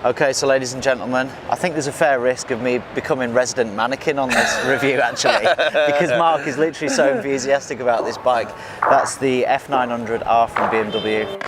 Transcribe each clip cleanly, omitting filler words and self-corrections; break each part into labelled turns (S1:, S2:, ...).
S1: Okay, so ladies and gentlemen, I think there's a fair risk of me becoming resident mannequin on this review actually, because Mark is literally so enthusiastic about this bike. That's the F900R from BMW.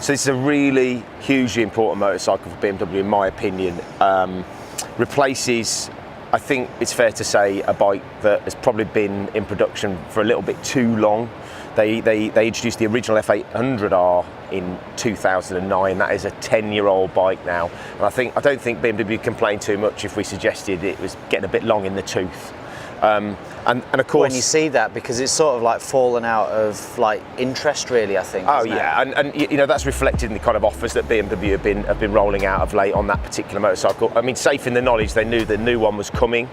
S2: So this is a really hugely important motorcycle for BMW, in my opinion. Replaces, I think it's fair to say, a bike that has probably been in production for a little bit too long. They introduced the original F800R in 2009. That is a 10-year-old bike now, and I don't think BMW would complain too much if we suggested it was getting a bit long in the tooth. And of course,
S1: when you see that, because it's sort of like fallen out of like interest, really, I think.
S2: Oh yeah, and you know, that's reflected in the kind of offers that BMW have been rolling out of late on that particular motorcycle. I mean, safe in the knowledge they knew the new one was coming,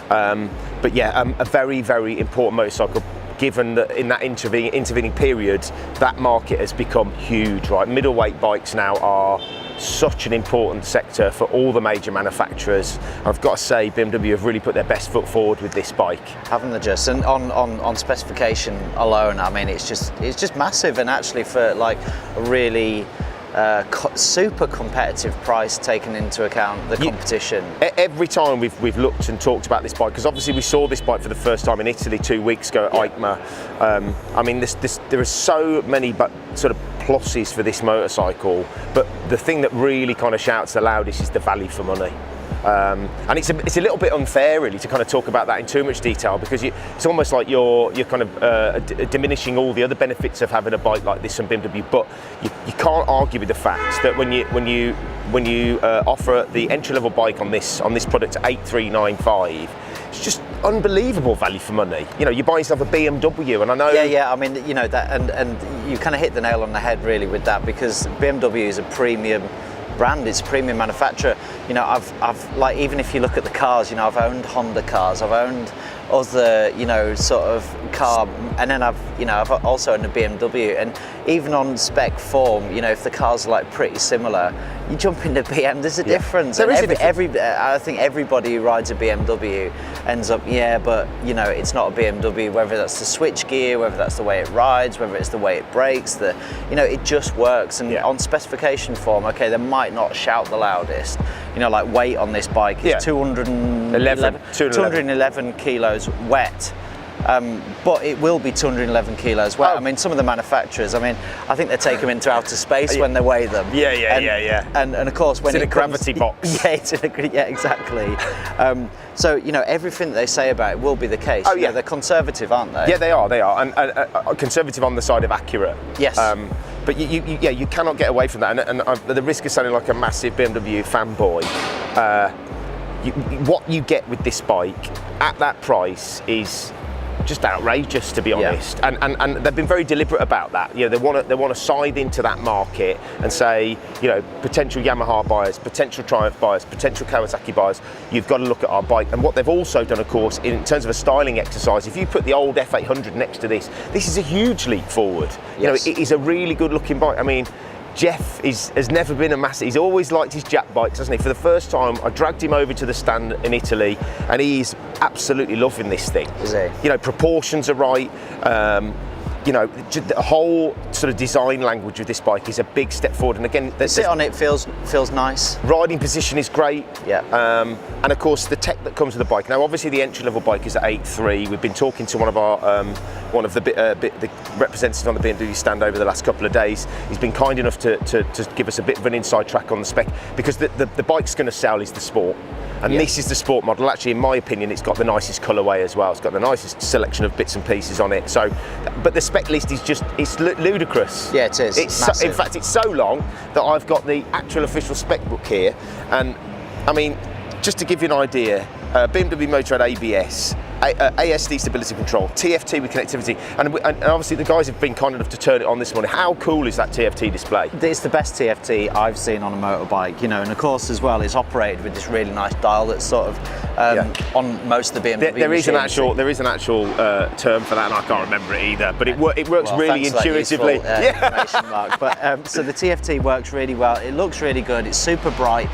S2: but yeah, a very, very important motorcycle. Given that in that intervening period, that market has become huge, right? Middleweight bikes now are such an important sector for all the major manufacturers. I've got to say, BMW have really put their best foot forward with this bike.
S1: Haven't they just? And on specification alone, I mean, it's just massive, and actually for like a really super competitive price, taken into account the competition.
S2: Every time we've looked and talked about this bike, because obviously we saw this bike for the first time in Italy 2 weeks ago at EICMA. I mean, there are so many sort of pluses for this motorcycle, but the thing that really kind of shouts the loudest is the value for money. And it's a little bit unfair, really, to kind of talk about that in too much detail, because it's almost like you're kind of diminishing all the other benefits of having a bike like this from BMW. But you can't argue with the fact that when you offer the entry-level bike on this product at 8,395, it's just unbelievable value for money. You know, you're buying yourself a BMW, and I know.
S1: Yeah. I mean, you know that, and you kind of hit the nail on the head, really, with that, because BMW is a premium brand, it's a premium manufacturer. You know, I've like, even if you look at the cars, you know, I've owned Honda cars, I've owned other, you know, sort of car, and then I've also owned a BMW, and even on spec form, you know, if the cars are like pretty similar, you jump into BM, there's a difference.
S2: There is
S1: I think everybody who rides a BMW ends up, but you know, it's not a BMW, whether that's the switch gear, whether that's the way it rides, whether it's the way it brakes, you know, it just works. And on specification form, okay, they might not shout the loudest, you know, like weight on this bike is 211 kilos wet. But it will be 211 kilos wet. I mean, some of the manufacturers, I think they take them into outer space when they weigh them.
S2: Yeah.
S1: And of course, when
S2: it's in a gravity box.
S1: Yeah, exactly. So, you know, everything that they say about it will be the case. You know, they're conservative, aren't they?
S2: Yeah, they are, and conservative on the side of accurate.
S1: Yes.
S2: But you cannot get away from that, and at the risk of sounding like a massive BMW fanboy, what you get with this bike at that price is just outrageous, to be honest. And they've been very deliberate about that. You know, they want to side into that market and say, you know, potential Yamaha buyers, potential Triumph buyers, potential Kawasaki buyers, you've got to look at our bike. And what they've also done, of course, in terms of a styling exercise, if you put the old F800 next to this is a huge leap forward. You know, it is a really good looking bike. I mean, Jeff has never been a massive, he's always liked his Jap bikes, hasn't he? For the first time, I dragged him over to the stand in Italy, and he's absolutely loving this thing.
S1: Is he?
S2: You know, proportions are right. You know, the whole sort of design language of this bike is a big step forward. And again,
S1: the sit on it feels nice.
S2: Riding position is great.
S1: Yeah.
S2: And of course, the tech that comes with the bike. Now, obviously, the entry-level bike is at 8.3. We've been talking to one of the representatives on the BMW stand over the last couple of days. He's been kind enough to give us a bit of an inside track on the spec, because the bike's going to sell is the Sport. And this is the Sport model. Actually, in my opinion, it's got the nicest colourway as well. It's got the nicest selection of bits and pieces on it. So, but the spec list is it's ludicrous.
S1: Yeah, it is.
S2: In fact, it's so long that I've got the actual official spec book here. And I mean, just to give you an idea, BMW Motorrad ABS, ASD stability control, TFT with connectivity, and obviously the guys have been kind enough to turn it on this morning. How cool is that TFT display?
S1: It's the best TFT I've seen on a motorbike, you know, and of course as well, it's operated with this really nice dial that's sort of on most of the BMW
S2: there is an actual term for that, and I can't remember it either, but it works really intuitively.
S1: Information, Mark. But so the TFT works really well. It looks really good. It's super bright.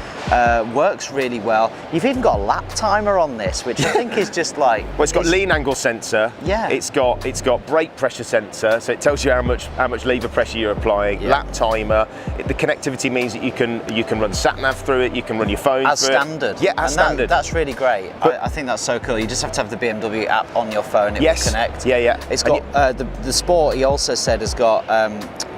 S1: works really well. You've even got a lap timer on this, which I think is just like...
S2: Well, it's got lean angle sensor.
S1: Yeah.
S2: It's got brake pressure sensor, so it tells you how much lever pressure you're applying.
S1: Yeah.
S2: Lap timer. The connectivity means that you can run sat nav through it. You can run your phone
S1: as
S2: through
S1: standard.
S2: it. Yeah, as standard.
S1: That's really great. I think that's so cool. You just have to have the BMW app on your phone. It will connect.
S2: Yeah, yeah.
S1: It's got the Sport. He also said has got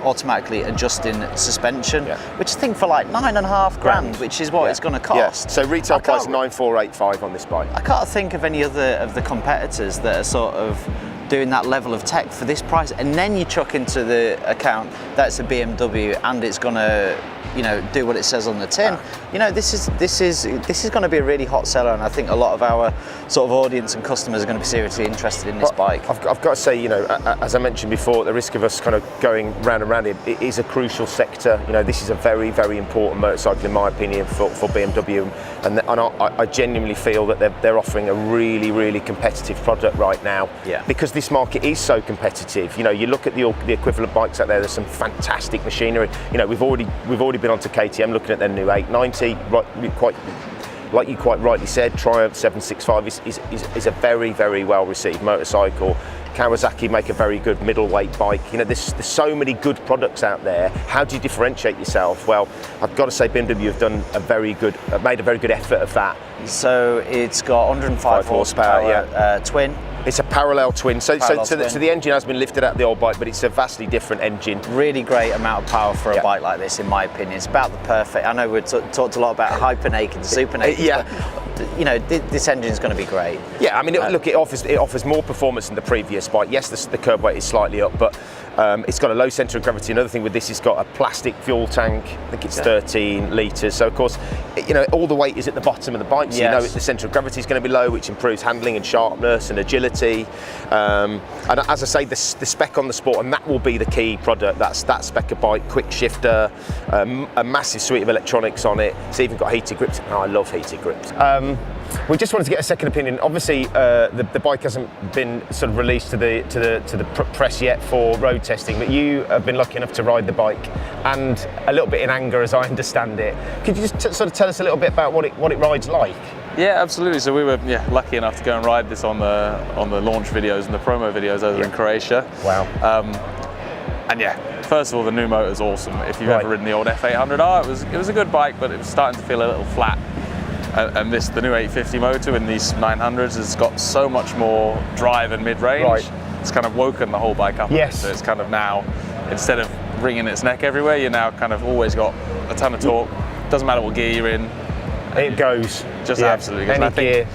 S1: automatically adjusting suspension, which I think for like £9.5 which is what it's going to cost.
S2: Yeah. So retail price 9,485 on this bike.
S1: I can't think of any other of the competitors that are sort of doing that level of tech for this price, and then you chuck into the account that's a BMW and it's going to, you know, do what it says on the tin. You know, this is going to be a really hot seller, and I think a lot of our sort of audience and customers are going to be seriously interested in this bike.
S2: I've got to say, you know, as I mentioned before, at the risk of us kind of going round and round, it is a crucial sector. You know, this is a very, very important motorcycle, in my opinion, for BMW, and I genuinely feel that they're offering a really, really competitive product right now.
S1: Yeah.
S2: Because this market is so competitive. You know, you look at the equivalent bikes out there. There's some fantastic machinery. You know, we've already been onto KTM looking at their new 890. Like you quite rightly said, Triumph 765 is a very, very well received motorcycle. Kawasaki make a very good middleweight bike. You know, there's so many good products out there. How do you differentiate yourself? Well, I've got to say BMW have done made a very good effort of that.
S1: So it's got 105 horsepower, twin.
S2: It's a parallel twin. So the engine has been lifted out of the old bike, but it's a vastly different engine.
S1: Really great amount of power for a bike like this, in my opinion. It's about the perfect. I know we've talked a lot about hyper naked, super naked. But, you know, this engine is going to be great.
S2: Yeah, I mean, look, it offers more performance than the previous bike. Yes, the curb weight is slightly up, but it's got a low centre of gravity. Another thing with this, it's got a plastic fuel tank. I think it's 13 litres. So of course, you know, all the weight is at the bottom of the bike. So you know the centre of gravity is going to be low, which improves handling and sharpness and agility. And as I say, the spec on the Sport, and that will be the key product. That's that spec of bike, quick shifter, a massive suite of electronics on it. It's even got heated grips. Oh, I love heated grips. We just wanted to get a second opinion. Obviously, the bike hasn't been sort of released to the press yet for road testing, but you have been lucky enough to ride the bike, and a little bit in anger, as I understand it. Could you just sort of tell us a little bit about what it rides like?
S3: Yeah, absolutely. So we were lucky enough to go and ride this on the launch videos and the promo videos over in Croatia.
S2: Wow.
S3: And first of all, the new motor is awesome. If you've ever ridden the old F900R, it was a good bike, but it was starting to feel a little flat. And the new 850 motor in these 900s has got so much more drive and mid-range.
S2: Right.
S3: It's kind of woken the whole bike up.
S2: Yes.
S3: So it's kind of now, instead of wringing its neck everywhere, you're now kind of always got a ton of torque. Doesn't matter what gear you're in.
S2: It goes.
S3: Just absolutely goes.
S2: Any gear.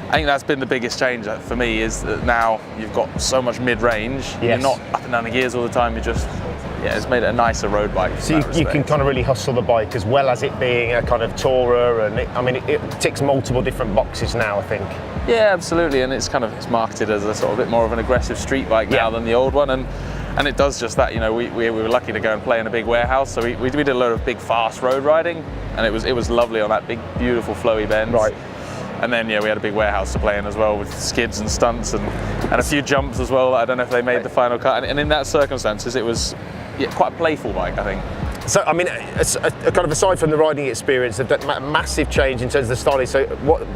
S3: I think that's been the biggest change for me, is that now you've got so much mid-range.
S2: Yes.
S3: You're not up and down the gears all the time. It's made it a nicer road bike.
S2: So you can kind of really hustle the bike, as well as it being a kind of tourer, and it ticks multiple different boxes now, I think.
S3: Yeah, absolutely, and it's marketed as a sort of bit more of an aggressive street bike now than the old one, and it does just that. You know, we were lucky to go and play in a big warehouse, so we did a load of big fast road riding, and it was lovely on that big beautiful flowy bends.
S2: Right.
S3: And then we had a big warehouse to play in as well, with skids and stunts and a few jumps as well. I don't know if they made the final cut, and in that circumstances, it was quite a playful bike, I think.
S2: So, I mean, kind of aside from the riding experience, they've done a massive change in terms of the styling. So,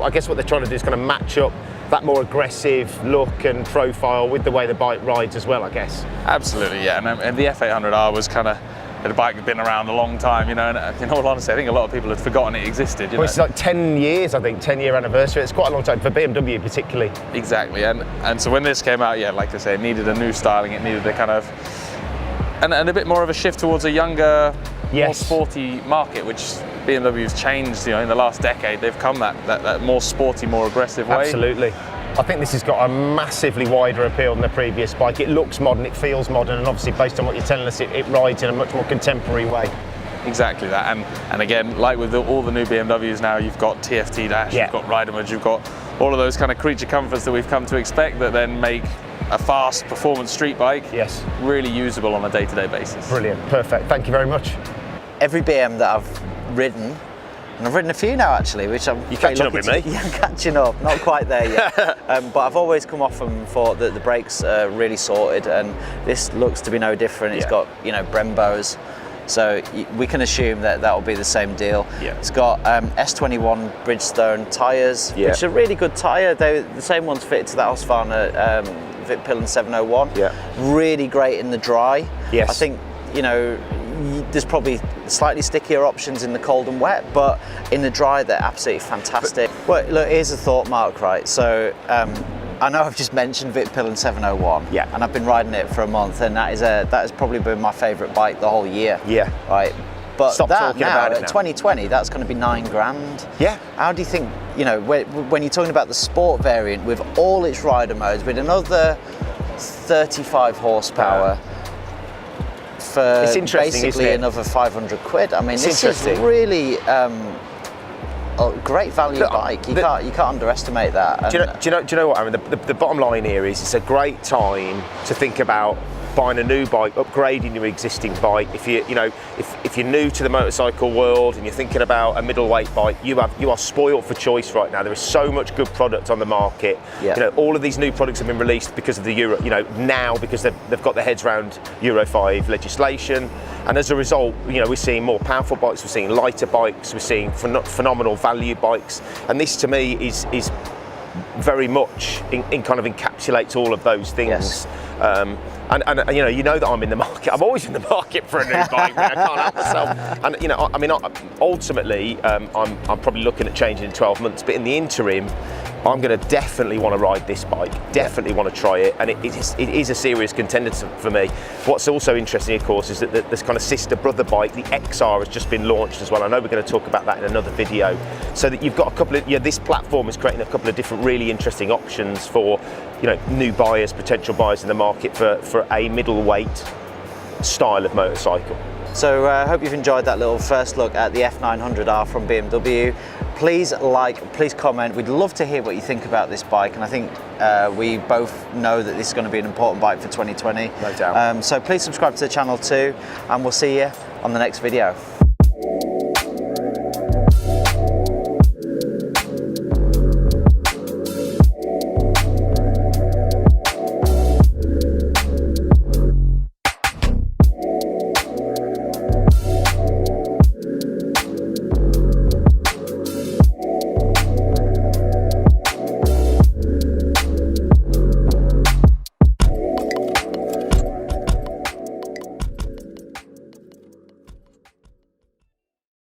S2: I guess what they're trying to do is kind of match up that more aggressive look and profile with the way the bike rides as well, I guess.
S3: Absolutely, yeah. And the F900R was kind of, the bike had been around a long time, you know, and in all honesty, I think a lot of people had forgotten it existed.
S2: It's like 10 years, I think, 10-year anniversary. It's quite a long time, for BMW particularly.
S3: Exactly, and so when this came out, like I say, it needed a new styling, it needed a kind of, and a bit more of a shift towards a younger, more sporty market, which BMW's changed, you know, in the last decade. They've come that more sporty, more aggressive way.
S2: Absolutely. I think this has got a massively wider appeal than the previous bike. It looks modern, it feels modern, and obviously based on what you're telling us, it rides in a much more contemporary way.
S3: Exactly that, and again, like with all the new BMWs now, you've got TFT dash, you've got Rider Mode, you've got all of those kind of creature comforts that we've come to expect, that then make a fast performance street bike really usable on a day-to-day basis.
S2: Brilliant, perfect, thank you very much.
S1: Every BM that I've ridden, and I've ridden a few now actually, which I'm
S2: You're catching up with me?
S1: Yeah, I'm catching up, not quite there yet. But I've always come off and thought that the brakes are really sorted, and this looks to be no different. It's got, you know, Brembos. So we can assume that that will be the same deal.
S2: Yeah.
S1: It's got S21 Bridgestone tyres,
S2: Yeah.
S1: which are a really good tyre. They're the same ones fitted to that Husqvarna Vitpillen 701.
S2: Yeah.
S1: Really great in the dry.
S2: Yes.
S1: I think, you know, there's probably slightly stickier options in the cold and wet, but in the dry they're absolutely fantastic. Well, look, here's a thought, Mark, right? So I know I've just mentioned Vitpillen 701,
S2: yeah,
S1: and I've been riding it for a month, and that has probably been my favourite bike the whole year.
S2: Yeah.
S1: Right. But
S2: Stop
S1: that
S2: talking
S1: now,
S2: about it
S1: at
S2: now.
S1: 2020, that's going to be $9,000.
S2: Yeah.
S1: How do you think, you know, when you're talking about the sport variant with all its rider modes, with another 35 horsepower, for
S2: it's interesting,
S1: basically
S2: isn't it?
S1: another 500 quid. I mean,
S2: It's
S1: this is
S2: interesting.
S1: really a great value bike. You can't underestimate that.
S2: Do you know what? I mean, the bottom line here is it's a great time to think about buying a new bike, upgrading your existing bike. If you're new to the motorcycle world and you're thinking about a middleweight bike, you are spoiled for choice right now. There is so much good product on the market.
S1: Yeah.
S2: You know, all of these new products have been released because of the Euro. You know, now because they've got their heads around Euro 5 legislation, and as a result, you know, we're seeing more powerful bikes, we're seeing lighter bikes, we're seeing phenomenal value bikes, and this to me is very much in kind of encapsulates all of those things.
S1: Yes.
S2: And you know that I'm in the market. I'm always in the market for a new bike. Man. I can't help myself. And you know, I mean, ultimately, I'm probably looking at changing in 12 months. But in the interim, I'm going to definitely want to ride this bike. Definitely want to try it, and it is a serious contender for me. What's also interesting, of course, is that this kind of sister brother bike, the XR, has just been launched as well. I know we're going to talk about that in another video. So that you've got a couple of, this platform is creating a couple of different really interesting options for, you know, new buyers, potential buyers in the market for a middleweight style of motorcycle.
S1: So I hope you've enjoyed that little first look at the F900R from BMW. Please like, please comment. We'd love to hear what you think about this bike, and I think we both know that this is going to be an important bike for 2020.
S2: No doubt.
S1: So please subscribe to the channel too, and we'll see you on the next video.